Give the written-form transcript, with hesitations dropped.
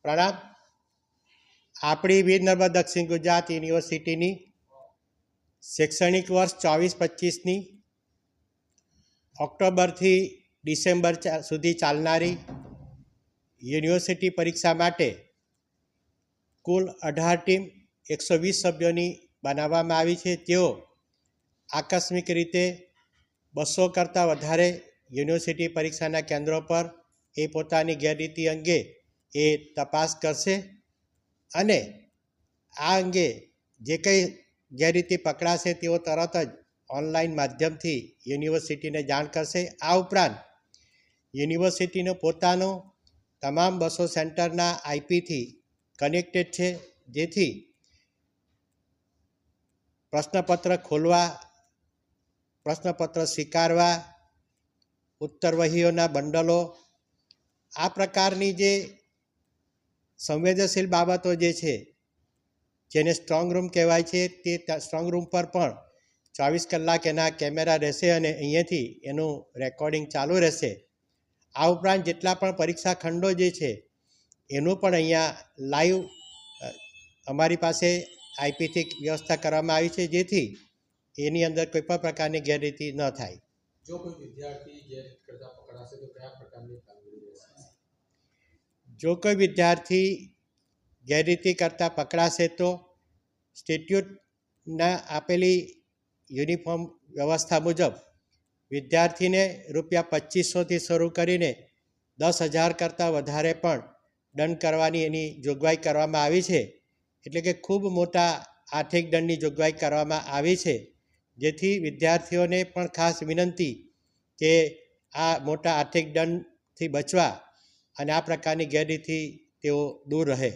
પ્રણામ। આપણી વીર નર્મદ દક્ષિણ ગુજરાત યુનિવર્સિટીની શૈક્ષણિક વર્ષ 24-25ની ઓક્ટોબરથી ડિસેમ્બર સુધી ચાલનારી યુનિવર્સિટી પરીક્ષા માટે કુલ 18 ટીમ 120 સભ્યોની બનાવવામાં આવી છે। તેઓ આકસ્મિક રીતે 200 કરતાં વધારે યુનિવર્સિટી પરીક્ષાના કેન્દ્રો પર પોતાની ગેરરીતિ અંગે તપાસ કરશે અને આ અંગે જે કંઈ ગેરરીતિ પકડાશે તેઓ તરત જ ઓનલાઈન માધ્યમથી યુનિવર્સિટીને જાણ કરશે। આ ઉપરાંત યુનિવર્સિટીનો પોતાનો તમામ 200 સેન્ટરના આઈપીથી કનેક્ટેડ છે, જેથી પ્રશ્નપત્ર ખોલવા, પ્રશ્નપત્ર સ્વીકારવા, ઉત્તરવહીઓના બંડલો, આ પ્રકારની જે સંવેદનશીલ બાબતો જે છે જેને સ્ટ્રોંગ રૂમ કહેવાય છે, તે સ્ટ્રોંગ રૂમ પર પણ 24 કલાક એના કેમેરા રહેશે અને અહીંયાથી એનું રેકોર્ડિંગ ચાલુ રહેશે। આ ઉપરાંત જેટલા પણ પરીક્ષા ખંડો જે છે એનું પણ અહીંયા લાઈવ અમારી પાસે આઈપીથી વ્યવસ્થા કરવામાં આવી છે, જેથી એની અંદર કોઈ પણ પ્રકારની ગેરરીતિ ન થાય। જો કોઈ વિદ્યાર્થી ગેરરીતિ કરતા પકડાશે તો કયા પ્રકારની કામગીરી રહેશે? જો કોઈ વિદ્યાર્થી ગેરરીતિ કરતા પકડાશે તો સ્ટેટ્યુટના આપેલી યુનિફોર્મ વ્યવસ્થા મુજબ વિદ્યાર્થીને ₹2500થી શરૂ કરીને 10,000 કરતાં વધારે પણ દંડ કરવાની એની જોગવાઈ કરવામાં આવી છે। એટલે કે ખૂબ મોટા આર્થિક દંડની જોગવાઈ કરવામાં આવી છે, જેથી વિદ્યાર્થીઓને પણ ખાસ વિનંતી કે આ મોટા આર્થિક દંડથી બચવા અને આ પ્રકારની ગેરરીતિથી તેઓ દૂર રહે।